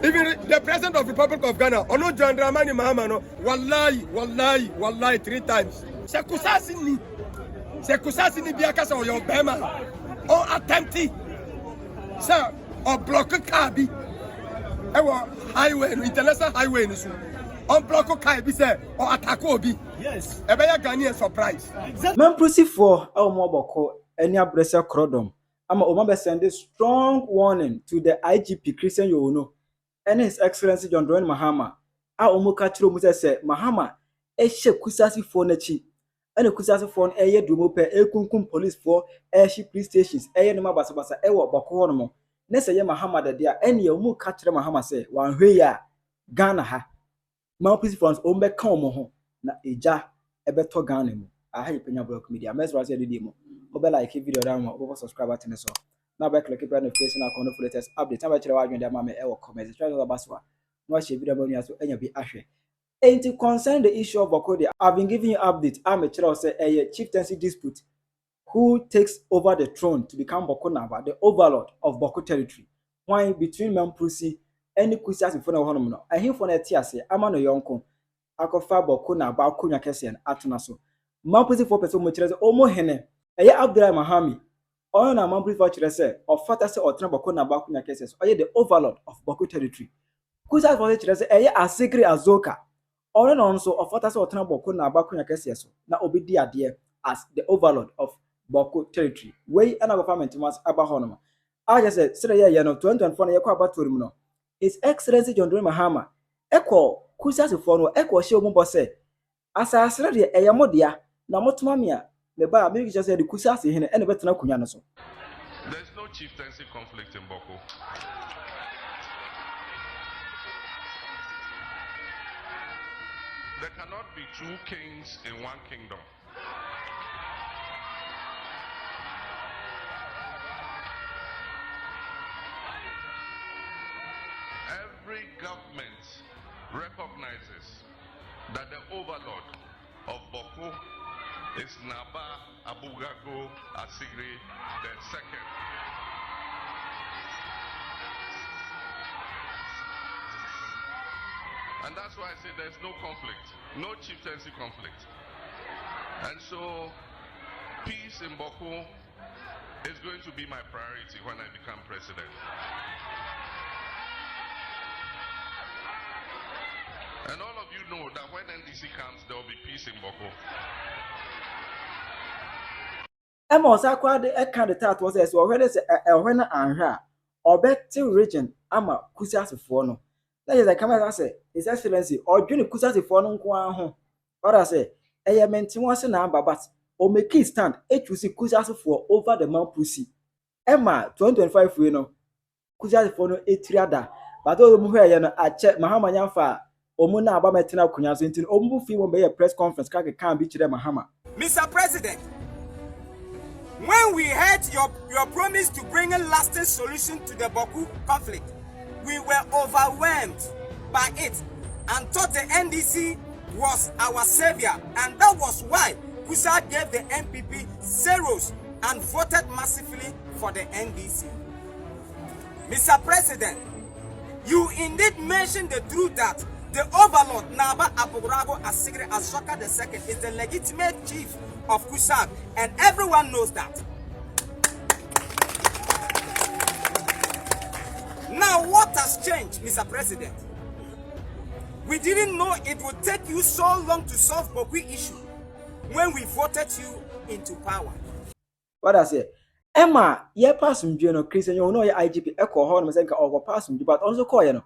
Even the president of the Republic of Ghana, Ono John Dramani Mahama, no, wallahi, 3 times. Se kusasi ni biakasa o your bema or attempting, sir, or block a car be. Ewa highway, international highway, on block a car be say or attack obi. Yes, a better Ghanaian surprise. Mamprusi for our mobile any abresa crodom. Ama Omaba send a strong warning to the IGP Christian Yohonu and His Excellency John Dwayne Mahama. Our Omokatro Musa said, Mahama, a ship kusasi for Nechi, and a kusasi for a year dumope, a kunkum police for airship police stations, a yama basabasa, ewa bakonomo. Nessa ye Mahama that dear any Omu Katra Mahama say, one way Ghana ha. Mamprusi funds Ombe Komo, na eja, ebeto Ghana. I have Penyah block media. Mesra said the demo. Obe like video down over subscribe button so. Now back click on notification icon for latest update. Time actually watching the mama ever comments. Try to baswa. Watch the video money as any be ashe. And to concern the issue of Bokodi, I've been giving you update. I'm a child say a chieftaincy dispute. Who takes over the throne to become Boko Naba, the overlord of Boko territory? Why between Mamprusi and the Kusas in front of Honomono? I hear from a TSA, Amano Yonko, Akofa Boko Naba, Kunya Kessian, Atunaso. Mamprusi for person much as Omo Hene. Eye Abdullah Mahami, or na Mamprusi for Chirese, or Fatase or Trabako Nabakunya cases, or the overlord of Boko territory. Kusa for Chirese, Eye Asegri Azoka, or also of Fatase or Trabako Nabakunya cases, na Obidia dear as the overlord of Boko territory. Way another family to Mas Abahonoma. I just said, Sire Yano, 2024 Yako Abaturino. His Excellency John Dwayne Mahama, Echo, Kusa for Echo Shombo say, as I said, Eyamodia, Namotmamia. There's no chieftaincy conflict in Boko. There cannot be 2 kings in 1 kingdom. Every government recognizes that the overlord of Boko is Naba Abugago Asigri II. And that's why I say there's no conflict, no chieftaincy conflict. And so peace in Boko is going to be my priority when I become president. And all of you know that when NDC comes, there will be peace in Boko. Amos acquired a candidate was as already a winner and her or better region ama Kusasi Fono. That is a camera say, His Excellency or Junior Kusasi Fono. What I say, a mention once an number, but or make it stand HUC Kusasi for over the Mamprusi. Emma 2025 we know Kusasi Fono a triada, but all the Muhayana I check Mahama Yanfa or Muna Abametina Kunyas into Ombufi will be a press conference can't be to Mahama. Mr. President. When we heard your promise to bring a lasting solution to the Boko conflict, we were overwhelmed by it and thought the NDC was our savior, and that was why Kusa gave the MPP zeros and voted massively for the NDC. Mr. President, you indeed mentioned the truth that the overlord Naba Abugrago Asigre Azoka II is the legitimate chief of Kusag, and everyone knows that. Now what has changed, Mr. President? We didn't know it would take you so long to solve Boko issue when we voted you into power. What I say? Emma, ye pass from General Christian, you know your IGP echo horn or pass from but also call you know.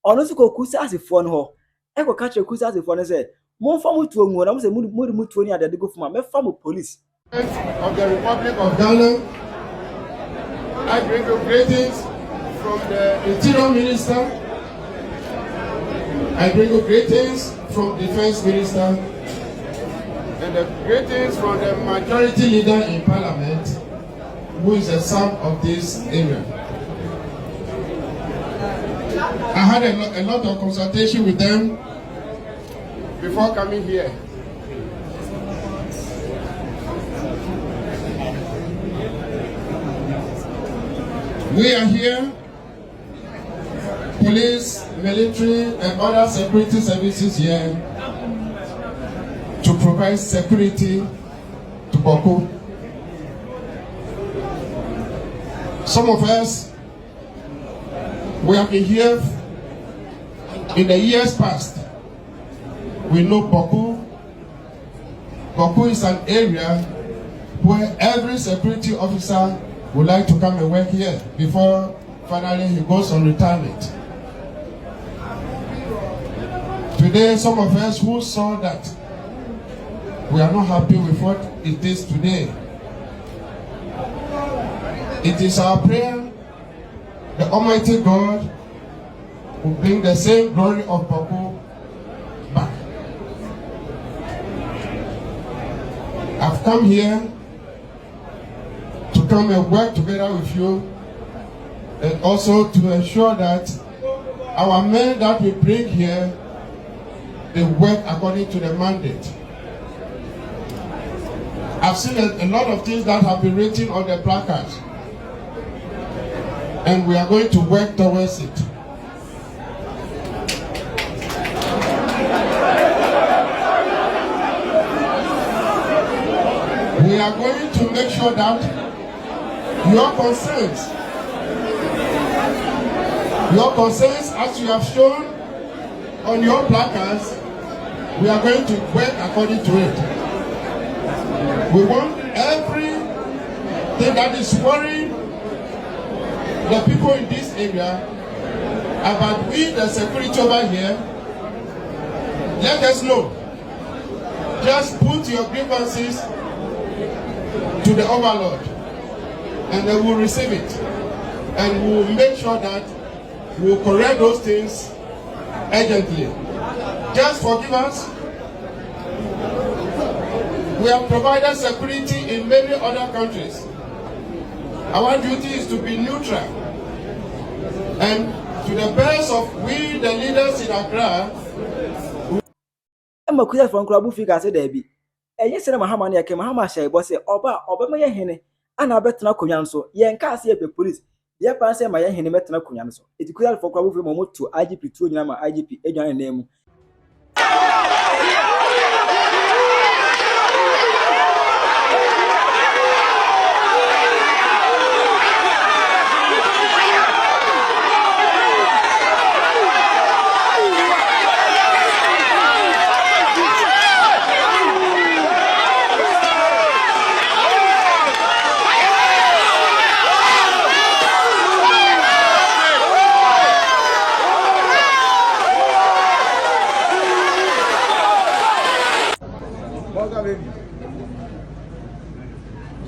Also go Kusasi phone ho. Echo catch your Kusasi phone and say, More family to one, I'm saying, Mood 20 at the go for my family police. Of the Republic of Ghana, I bring you greetings from the Interior Minister. I bring you greetings from Defense Minister and the greetings from the majority leader in Parliament, who is a son of this area. I had a lot of consultation with them before coming here. We are here police, military, and other security services here to provide security to Boko. Some of us, we have been here in the years past. We know Boko. Boko is an area where every security officer would like to come and work here before finally he goes on retirement. Today, some of us who saw that, we are not happy with what it is today. It is our prayer the Almighty God will bring the same glory of Boko back. I've come here to come and work together with you, and also to ensure that our men that we bring here, they work according to the mandate. I've seen a lot of things that have been written on the placards, and we are going to work towards it. We are going to make sure that your concerns as you have shown on your placards, we are going to work according to it. We want everything that is worrying the people in this area about we, the security over here, let us know. Just put your grievances to the overlord, and they will receive it, and we will make sure that we will correct those things urgently. Just forgive us. We have provided security in many other countries. Our duty is to be neutral, and to the best of we, the leaders in Accra. Makuya from Krabu figure said Debbie. And yes, Mahama Yake Mahama Shay was a Obama Hene, and I bet na Kunyanso, Yanka see the police. Dear Panse, my Hene met na Kunyanso. It's clear for Krabu Momo to IGP 2 Yama IGP agent name.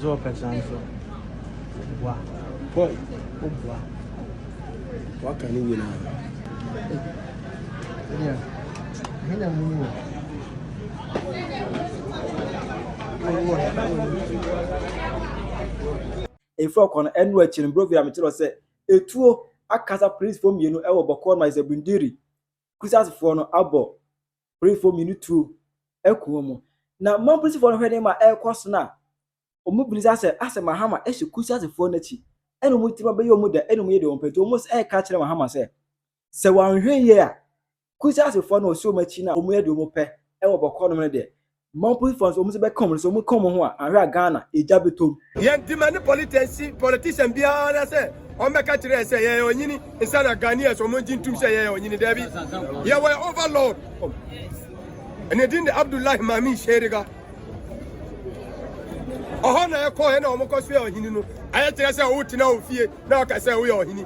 Zo pesanso. Wa. Boy. Wa. Wa kan ni na. Yeah. Hina munu. Efo kon enu achi bro via metro se etuo akasa police form yenu e wo bokon ma ze bundiri kusasfo no abo police form yenu 2 ekuo mu na Mamprusi for no hwede ma e kwaso na omu bilisa ase Mahama e hye kusasfo na chi enu mu tima be yomu da enu mu yede wonpeto omu e ka kire Mahama se wanhwe ye a kusasfo na oso machi na omu yede omu pe e wo bokon no de Mamprusi for omu se be kom so omu kom ho a ahwe Ghana eja betom Yentimani politician biara say on make a tire say ye onyini insana Ghanaians o monjin tum say ye onyini debi ye were overlord and edin the Abdullah Mami Sheriga ohona e ko he na omokoso ye onyini no aye tire say o tina ofie na o ka say o ye onyini.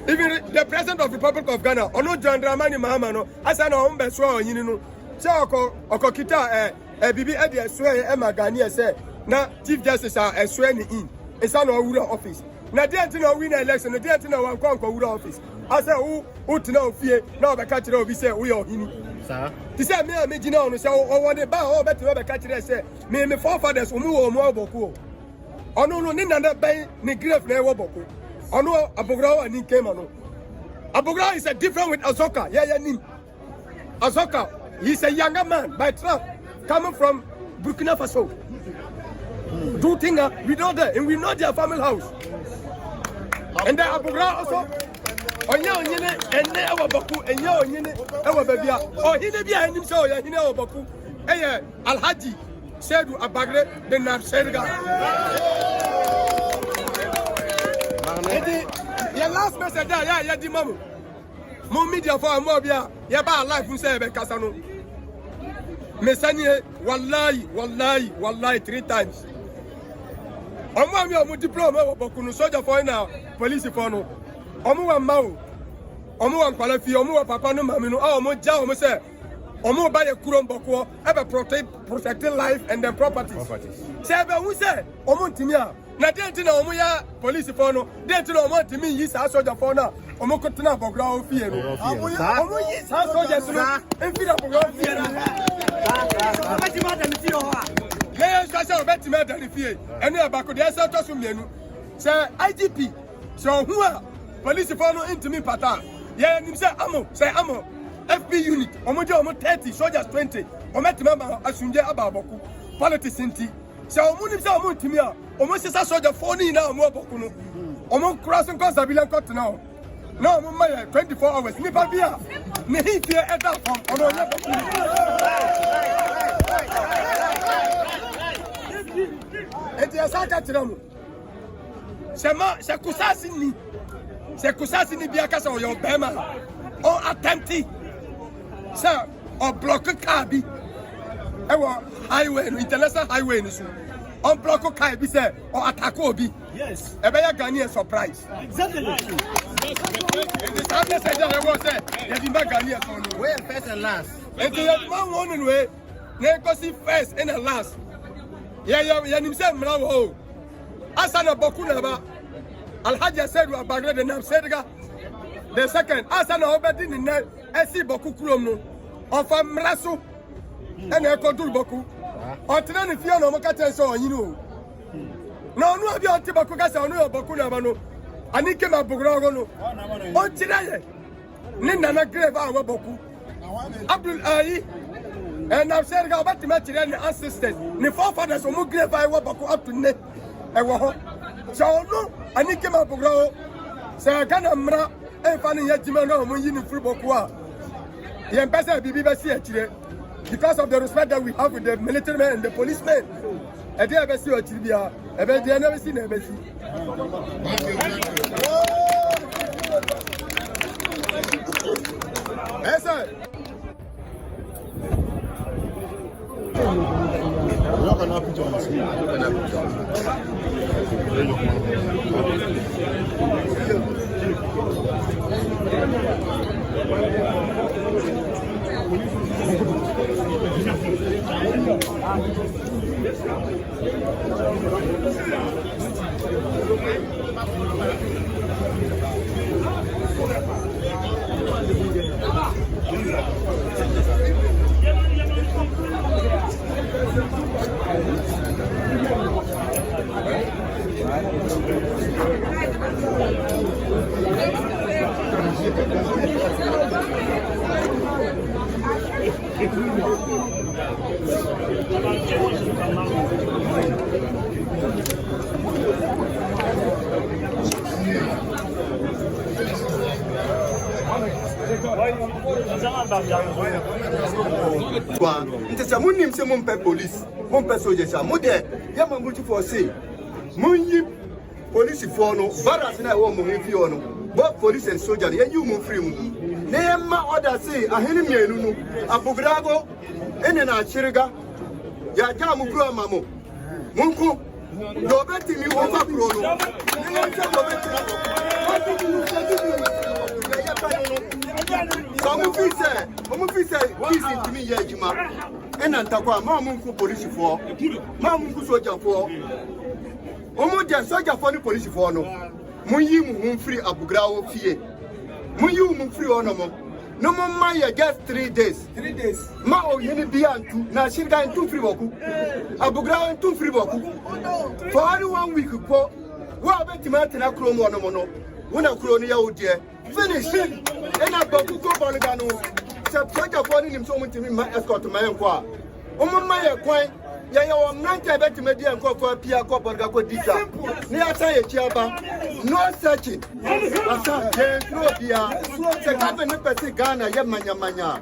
Even the president of the Republic of Ghana ono John Dramani Mahama no asa na o mbe so onyini no say okokita bibi e de so e Ghanaians say na Chief Justice a swear ni in esa no wura office na dey enti na win election na dey enti na wan kon wura office asa who tina ofie na obeka kire obi say we ohini sir ti say me gina onu say o won dey ba o beti obeka kire say me forefathers omu wo omu oboku onu no ni na ban ni grave na e wo boku onu abogra ani kema no abogra is a different with Azoka yeah nim Azoka he's a younger man by trap coming from Burkina Faso. Do things we know that, and we know their family house. And the Abugra also, Onya onyine enne ewo Baku enya onyine ewo babia. Ohine bia anim se oya hine ewo Baku. Eye Alhaji Sedu Abagre de Nabserga. Your last message ya di mamu. Mo media for mo bia ya ba life un se be kasa no. Mesanye wallahi 3 times. Omo mi omo diploma wo Baku no soldier for now, police for no. Omo wa mawo. Omo wa kwala fi omo wa papa no mami no omo ja omo se omo ba ye kuro Baku e be protecting life and then properties. Se be hu se omo ntimi a na denti na omo ya police for no denti na omo ntimi yi sa soldier for na omo ko tena Baku o fie no omo yi sa soldier so enfi na Baku o fie na atima da mi fie ho a le so se obeti me da ni fie enu e Baku de se to so mienu se IGP so hu a police for no ntimi pata ye nim se amo FP unit omo je omo 30 soldiers 20 omo tima ma asunje aba Baku politics nti se omo nim se omo ntimi a omo sisa soldier for ni na omo Baku no omo crossing cause civilian court now no omo ma 24 hours ni pa bia ni hifie eta from omo ye Baku eti asaka tiramu se kusasi ni bia kasa oyo bema o attempti se o block car bi ewo highway no international highway ni so on block car bi se o attack obi yes ebe ya Ghanaian surprise exactly the same message I was say ya di Ghanaian so no we first and last eti ya man won no we na go see first and last ya nim se mra wo asana Baku na ba Alhaji said we are bagre the name Sedga. The second, asana obedi ni ne esi Baku krom no. Ofa mraso ene ekodul Baku. Otina ni fie no moka ten so onyin o. Na onu abi oti Baku ka se onu yo Baku na ba no. Ani ke ma bugro go no. O tira ye. Ni nana grave a wo Baku. Abdul Ayi and now Sedga obeti ma tira ni ancestors. Ni forefathers o mu grave a wo Baku up to ne. E wo ho. So no ani ke ma bugro se Ghana mra e fa ni yajima no mo yi ni free Baku a ye mpesa bibi be si akire because of the respect that we have with the military men and the policemen e dey be si akire bia e be dey na be si na be si esa Ntesa munim se mon pe police, mon pe soldier sa mo de ya Mamprusi for say mun yi police for no barras na wo mo fi ono bo police and soldier ya yi mo free mu ne ma order say ahene mienu no abogrago ene na achiriga ya ja mu kro mamo munku do beti mi wo fa kro no ne se do beti Omo fi say peace to me ya juma ena ntakwa ma munku police for ma munku soldier for omo je soldier for ni police for no mun yi mu free abugrawo fie mun yi mu free ono mo no mo ma ya just 3 days ma o yini biantu na shirga ntu free Baku abugrawo ntu free Baku for only 1 week ko wa beti ma tena kro mo no mo no wona kro ni ya odie finish ena Baku ko bolgano se soldier for ni so mo timi ma escort ma enko a omo ma ye kwan ya o mnanta beti media nko for pia ko borga ko dita ni asa ye chiaba no searching asa ye no bia se ka be ne pese Ghana ye manya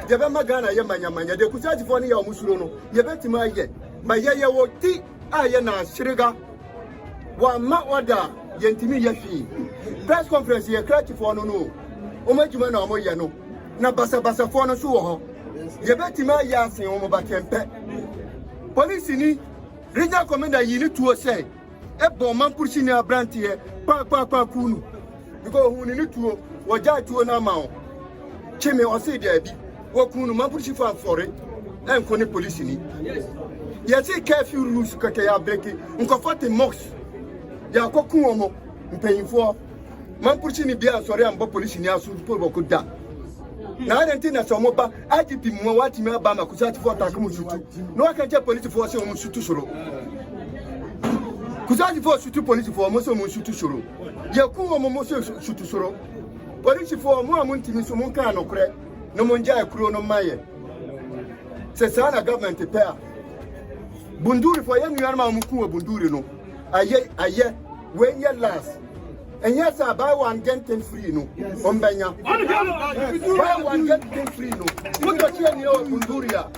ye be ma Ghana ye manya de kusaji fo ni ya omusuro no ye beti ma ye wo ti aye na shiriga wa ma order ye ntimi ye fi press conference ye krati fo no o ma juma na o mo ye no na basa fo no so wo ho ye beti ma ya asen o mo ba kempe police ni regional commander yini tuo say e bon Mamprusi ni abrantie pa kunu because hu ni tuo wo ja tuo na ma o cheme o say dia bi wo kunu Mamprusi fa fore enko ni police ni ye say curfew rules keke ya break nko 40 mox ya kokun omo mpanyifo Mamprusi ni bia sore ambo police ni asu po ko da na arenti na so mo ba IGP mo wati me ba ma kusati for attack mo sutu no aka che police for se mo sutu soro kusati for sutu police for mo so mo sutu soro ye ku mo so sutu soro police for mo amuntimi so mo kan no kure no mo nja ekuro no maye se sa na government pair bunduri for ye nuar ma mo ku bunduri no aye when ye last. And yes, I buy one get 10 free no. On Penyah. Buy one get 10 free no. Put the chain here in Bunduria.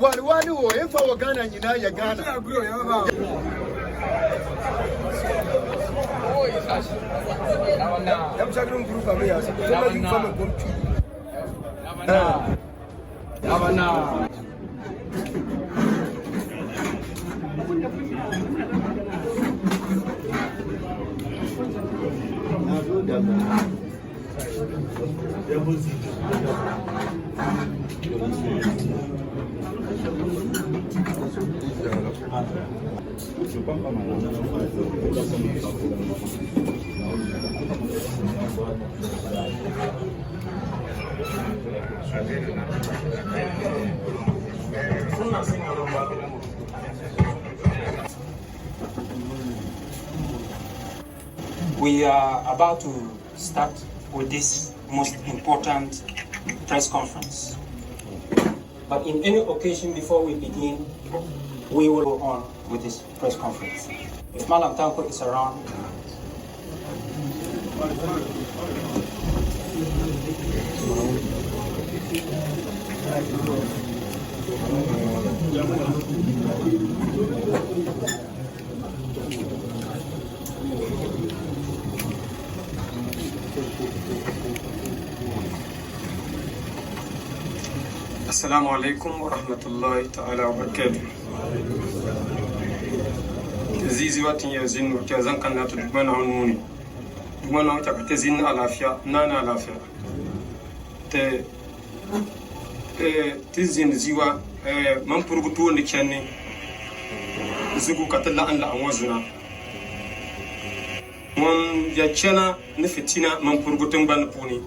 One who if our Ghana and United Ghana. We are about to start with this most important press conference. But in any occasion before we begin, we will go on with this press conference. If Malam Tanko is around, Assalamu alaikum wa rahmatullahi ta'ala wa barakatuh. Zizi watin ya zin wata zan kan nata dukman hanuni. Dukman wata kata zin alafiya, nana alafiya. Te tizin ziwa Mamprusi wanda kyanne zugu katalla an la'an wazuna. Wan ya kyana na fitina Mamprusi tun ban puni.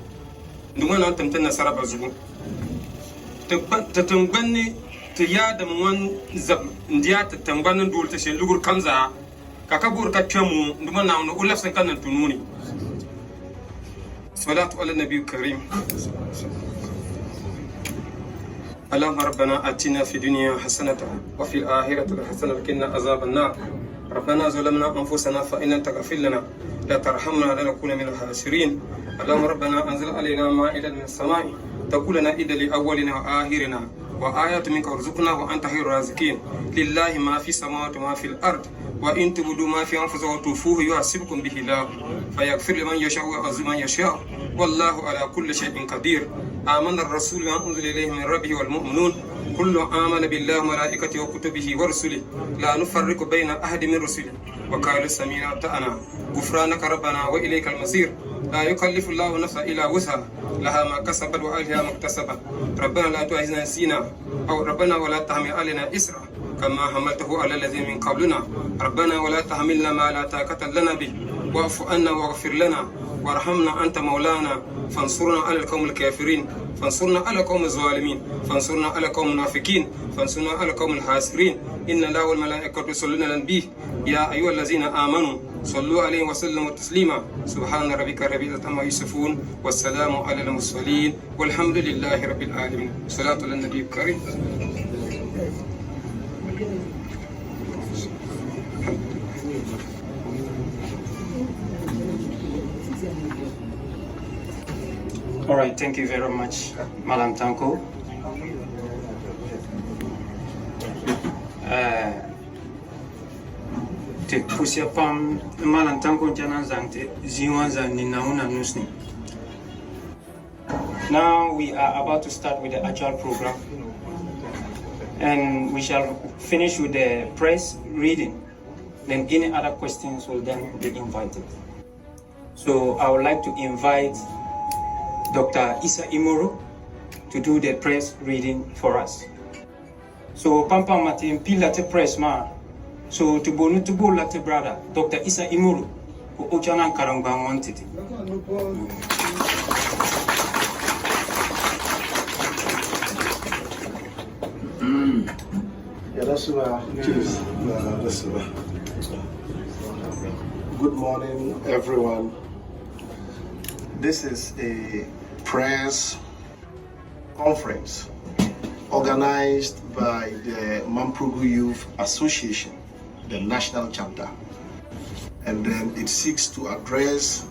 Dukman an tamtan nasara ba zugu. ta tangbanni ta yada mun zab ndiya ta tangbannin dole ta she lugur kamza ka kabur ka temu nduma na no ulaf san kan tununi salatu ala nabi karim اللهم ربنا آتنا في الدنيا حسنة وفي الآخرة حسنة وقنا عذاب النار ربنا ظلمنا أنفسنا فإن لم تغفر لنا لا ترحمنا لنكون من الخاسرين اللهم ربنا أنزل علينا مائدة من السماء تقول لنا إذا لأولنا وآخرنا وآيات منك وارزقنا وأنت خير الرازقين لله ما في السماوات وما في الأرض وإن تبدوا ما في أنفسكم وتوفوه يحاسبكم به الله فيغفر لمن يشاء ويعذب من يشاء والله على كل شيء قدير آمن الرسول بما أنزل إليه من ربه والمؤمنون كل آمن بالله وملائكته وكتبه ورسله لا نفرق بين أحد من رسله وقالوا سمعنا وأطعنا غفرانك ربنا وإليك المصير لا يكلف الله نفسا إلا وسعها لها ما كسبت وعليها ما اكتسبت ربنا لا تؤاخذنا نسينا أو ربنا ولا تحمل علينا إسرا كما حملته على الذين من قبلنا ربنا ولا تحملنا ما لا طاقة لنا به واعف عنا واغفر لنا وارحمنا أنت مولانا فانصرنا على القوم الكافرين فانصرنا على القوم الظالمين فانصرنا على القوم المنافقين فانصرنا على القوم الحاسرين إن الله والملائكة يصلون على النبي يا أيها الذين آمنوا صلوا عليه وسلموا تسليما سبحان ربك رب العزة عما يصفون والسلام على المرسلين والحمد لله رب العالمين صلاة على النبي الكريم right, thank you very much, Malam Tanko. Te pusia pam Malam Tanko jana zangte ziwan zang ni nauna nusni. Now we are about to start with the actual program, and we shall finish with the press reading. Then any other questions will then be invited. So I would like to invite Dr. Isa Imoro to do the press reading for us. So Pampa Martin Pilate press ma. So to bonu to go late brother Dr. Isa Imoro who Ochana Karangba wanted. Good morning, everyone. This is a press conference organized by the Mamprusi Youth Association, the national chapter. And then it seeks to address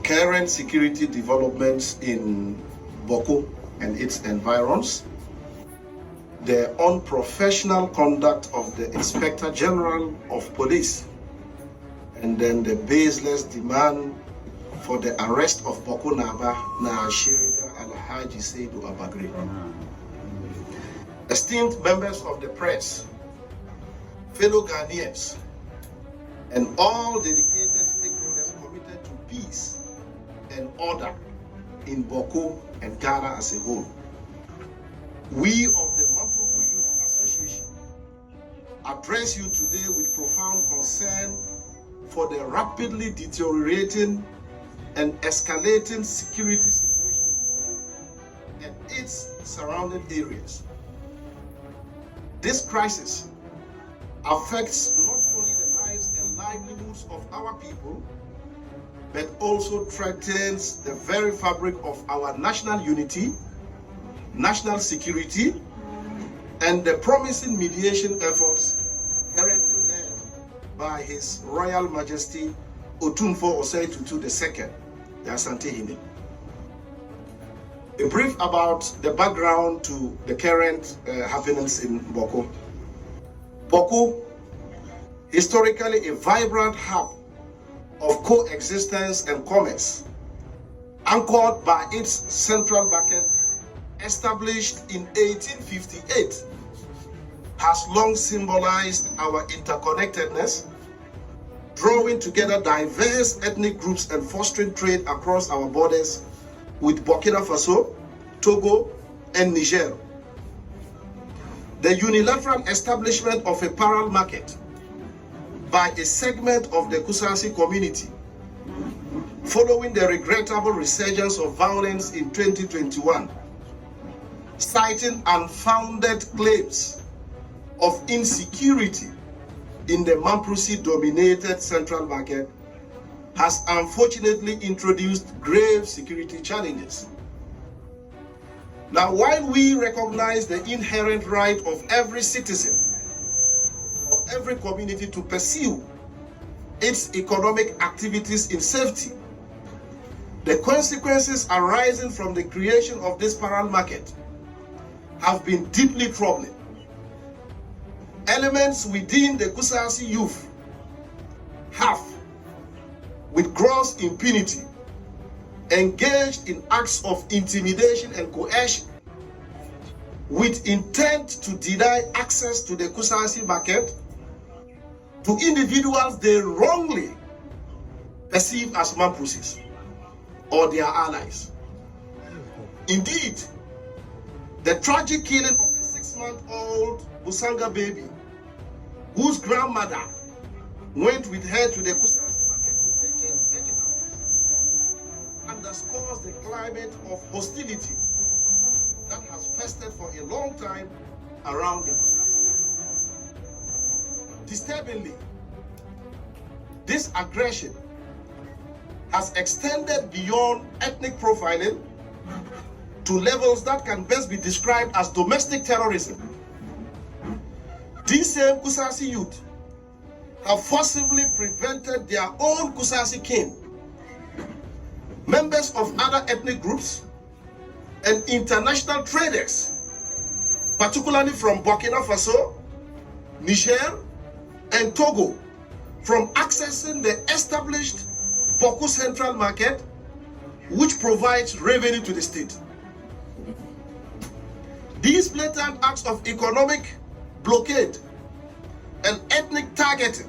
current security developments in Boko and its environs, the unprofessional conduct of the Inspector General of Police, and then the baseless demand for the arrest of Boko Naba na Shirika Alhaji Seidu Abagri. Esteemed members of the press, fellow Ghanaians, and all dedicated stakeholders committed to peace and order in Boko and Ghana as a whole. We of the Mamprusi Youth Association address you today with profound concern for the rapidly deteriorating and escalating security situation in Boko and its surrounding areas. This crisis affects not only the lives and livelihoods of our people, but also threatens the very fabric of our national unity, national security, and the promising mediation efforts currently led by His Royal Majesty Otumfo Osei Tutu II, the Asante Hine. A brief about the background to the current happenings in Boko. Boko, historically a vibrant hub of coexistence and commerce, anchored by its central market, established in 1858, has long symbolized our interconnectedness, drawing together diverse ethnic groups and fostering trade across our borders with Burkina Faso, Togo, and Niger. The unilateral establishment of a parallel market by a segment of the Kusasi community, following the regrettable resurgence of violence in 2021, citing unfounded claims of insecurity in the Mamprusi-dominated central market, has unfortunately introduced grave security challenges. Now, while we recognize the inherent right of every citizen or every community to pursue its economic activities in safety, the consequences arising from the creation of this parallel market have been deeply troubling. Elements within the Kusasi youth have, with gross impunity, engaged in acts of intimidation and coercion with intent to deny access to the Kusasi market to individuals they wrongly perceive as Mamprusis or their allies. Indeed, the tragic killing of a 6-month-old Busanga baby, whose grandmother went with her to the Kusasi market to purchase vegetables, underscores the climate of hostility that has festered for a long time around the Kusasi. Disturbingly, this aggression has extended beyond ethnic profiling to levels that can best be described as domestic terrorism. These same Kusasi youth have forcibly prevented their own Kusasi kin, members of other ethnic groups, and international traders, particularly from Burkina Faso, Niger, and Togo, from accessing the established Boku Central Market, which provides revenue to the state. These blatant acts of economic blockade and ethnic targeting,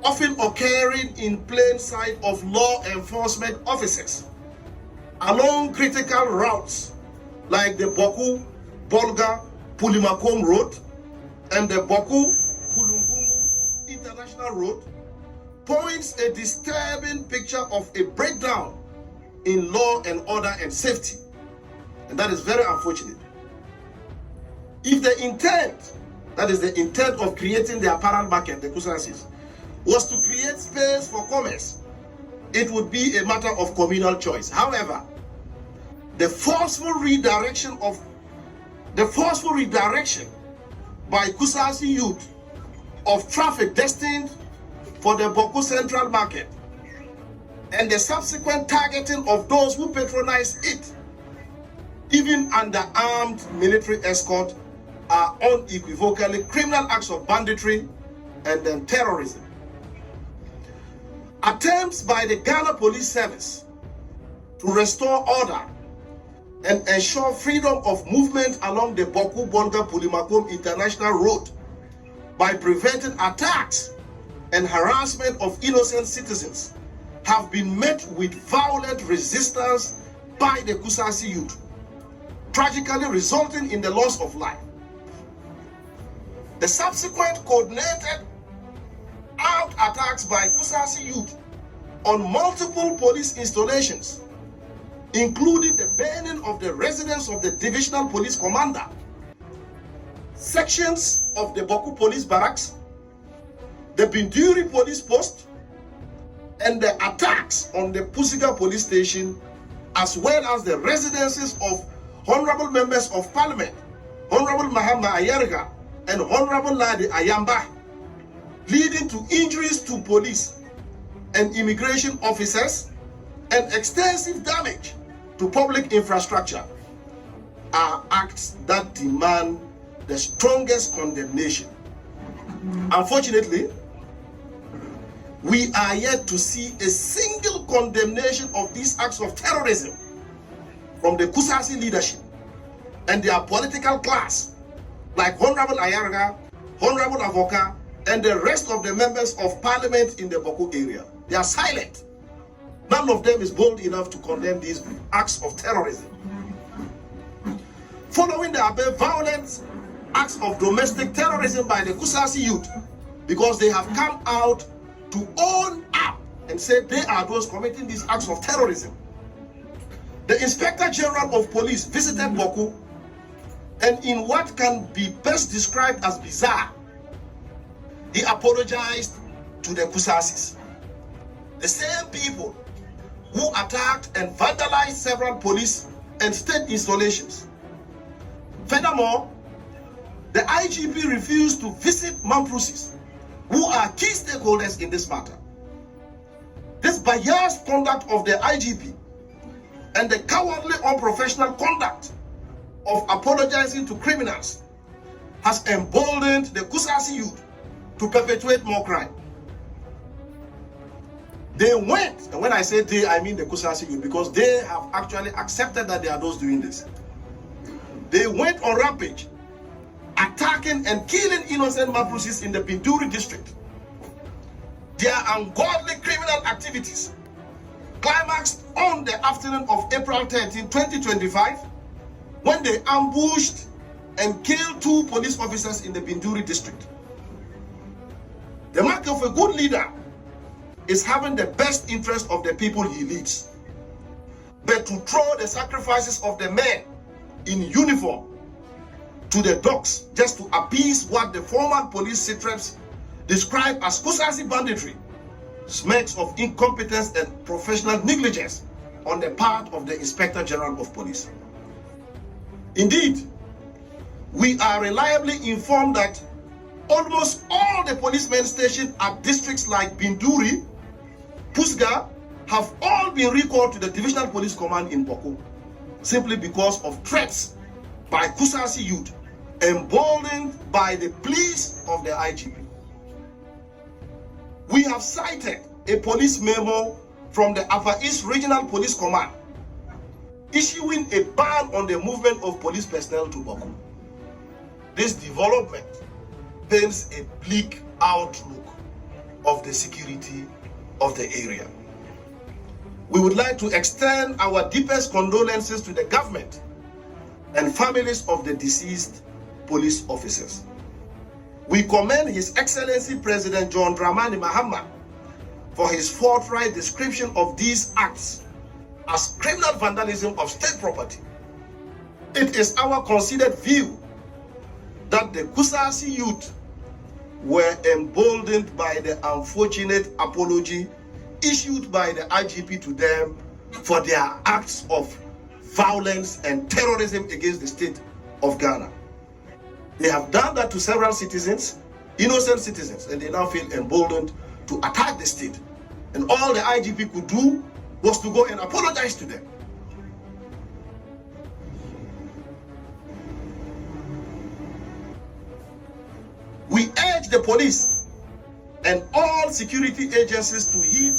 often occurring in plain sight of law enforcement officers along critical routes like the Boku Bolga Pulimakom Road and the Boku Kulungungu International Road, points a disturbing picture of a breakdown in law and order and safety. And that is very unfortunate. If the intent, that is the intent of creating the apparel market, the Kusasis, was to create space for commerce, it would be a matter of communal choice. However, the forceful redirection by Kusasi youth of traffic destined for the Boku Central Market and the subsequent targeting of those who patronize it, even under armed military escort, are unequivocally criminal acts of banditry and then terrorism. Attempts by the Ghana Police Service to restore order and ensure freedom of movement along the Boku Bolga Pulimakom International Road by preventing attacks and harassment of innocent citizens have been met with violent resistance by the Kusasi youth, tragically resulting in the loss of life. The subsequent coordinated armed attacks by Kusasi youth on multiple police installations, including the burning of the residence of the divisional police commander, sections of the Boku police barracks, the Binduri police post, and the attacks on the Pusiga police station, as well as the residences of honorable members of parliament, Honorable Mahama Ayerga and Honorable Ladi Ayamba, leading to injuries to police and immigration officers and extensive damage to public infrastructure, are acts that demand the strongest condemnation. Unfortunately, we are yet to see a single condemnation of these acts of terrorism from the Kusasi leadership and their political class, like Honorable Ayarga, Honorable Avoka, and the rest of the members of parliament in the Boku area. They are silent. None of them is bold enough to condemn these acts of terrorism. Following the above violent acts of domestic terrorism by the Kusasi youth, because they have come out to own up and say they are those committing these acts of terrorism, the Inspector General of Police visited Boku, and in what can be best described as bizarre, he apologized to the Kusasis, the same people who attacked and vandalized several police and state installations. Furthermore, the IGP refused to visit Mamprusis, who are key stakeholders in this matter. This biased conduct of the IGP and the cowardly unprofessional conduct of apologizing to criminals has emboldened the Kusasi youth to perpetuate more crime. They went, and when I say they, I mean the Kusasi youth, because they have actually accepted that they are those doing this. They went on rampage, attacking and killing innocent Mamprusis in the Binduri district. Their ungodly criminal activities climaxed on the afternoon of April 13, 2025, when they ambushed and killed 2 police officers in the Binduri district. The mark of a good leader is having the best interest of the people he leads. But to throw the sacrifices of the men in uniform to the dogs just to appease what the former police sitrams describe as Kusasi banditry smacks of incompetence and professional negligence on the part of the Inspector General of Police. Indeed, we are reliably informed that almost all the policemen stationed at districts like Binduri, Pusga, have all been recalled to the Divisional Police Command in Boko simply because of threats by Kusasi youth, emboldened by the pleas of the IGP. We have cited a police memo from the Upper East Regional Police Command issuing a ban on the movement of police personnel to Boko. This development paints a bleak outlook of the security of the area. We would like to extend our deepest condolences to the government and families of the deceased police officers. We commend His Excellency President John Dramani Mahama for his forthright description of these acts as criminal vandalism of state property. It is our considered view that the Kusasi youth were emboldened by the unfortunate apology issued by the IGP to them for their acts of violence and terrorism against the state of Ghana. They have done that to several citizens, innocent citizens, and they now feel emboldened to attack the state. And all the IGP could do was to go and apologize to them. We urge the police and all security agencies to heed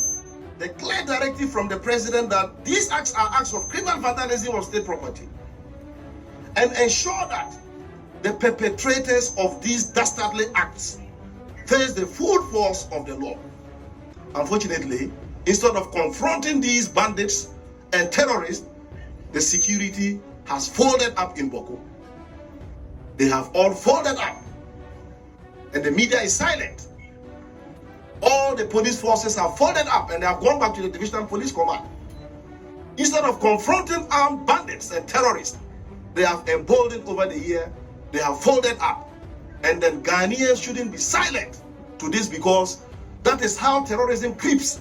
the clear directive from the president that these acts are acts of criminal vandalism of state property, and ensure that the perpetrators of these dastardly acts face the full force of the law. Unfortunately, instead of confronting these bandits and terrorists, the security has folded up in Boko. They have all folded up, and the media is silent. All the police forces have folded up and they have gone back to the Divisional Police Command. Instead of confronting armed bandits and terrorists, they have emboldened over the year, they have folded up. And then Ghanaians shouldn't be silent to this, because that is how terrorism creeps.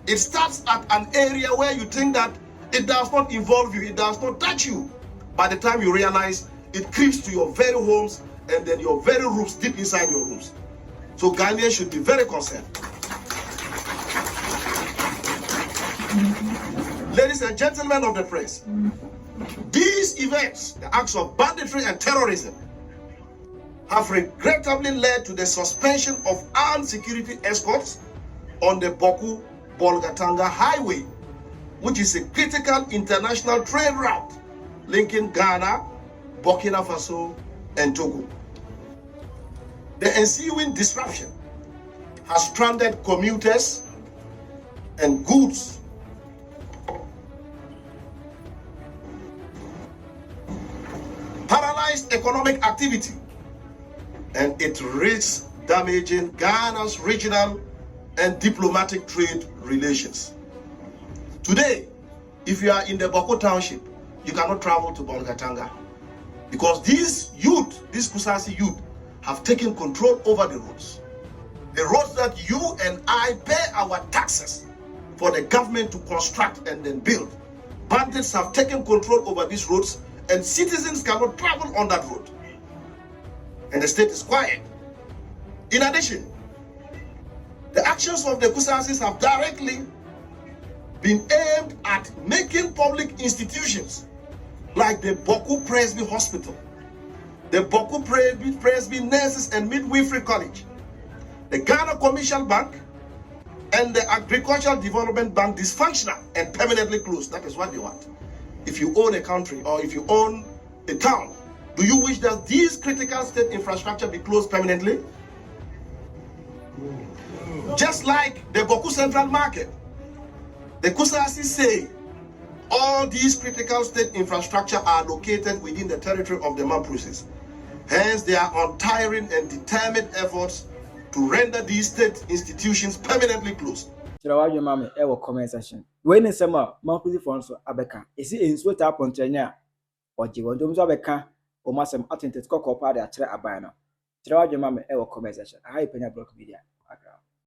It starts at an area where you think that it does not involve you, it does not touch you. By the time you realize, it creeps to your very homes and then your very roofs, deep inside your rooms. So Ghanaians should be very concerned. Ladies and gentlemen of the press, these events, the acts of banditry and terrorism, have regrettably led to the suspension of armed security escorts on the Boku-Bolgatanga Highway, which is a critical international trade route linking Ghana, Burkina Faso, and Togo. The ensuing disruption has stranded commuters and goods, paralyzed economic activity, and it risks damaging Ghana's regional and diplomatic trade relations. Today, if you are in the Boko Township, you cannot travel to Bolgatanga, because these youth, these Kusasi youth, have taken control over the roads. The roads that you and I pay our taxes for the government to construct and then build. Bandits have taken control over these roads, and citizens cannot travel on that road. And the state is quiet. In addition, the actions of the Kusasis have directly been aimed at making public institutions like the Boku Presby Hospital, the Boku Presby Nurses and Midwifery College, the Ghana Commercial Bank, and the Agricultural Development Bank dysfunctional and permanently closed. That is what they want. If you own a country or if you own a town, do you wish that these critical state infrastructure be closed permanently? Just like the Boku Central Market, the Kusasi say all these critical state infrastructure are located within the territory of the Mamprusis. Hence, they are untiring and determined efforts to render these state institutions permanently closed. Chirawaje mame e wo comment section. We ne sema Mamprusi for so abeka. Esi ensuo ta pontrenya oje wondom so abeka o masem atentet kokko pa de akere aban no. Chirawaje mame e wo comment section. Aha Penyah Block Media.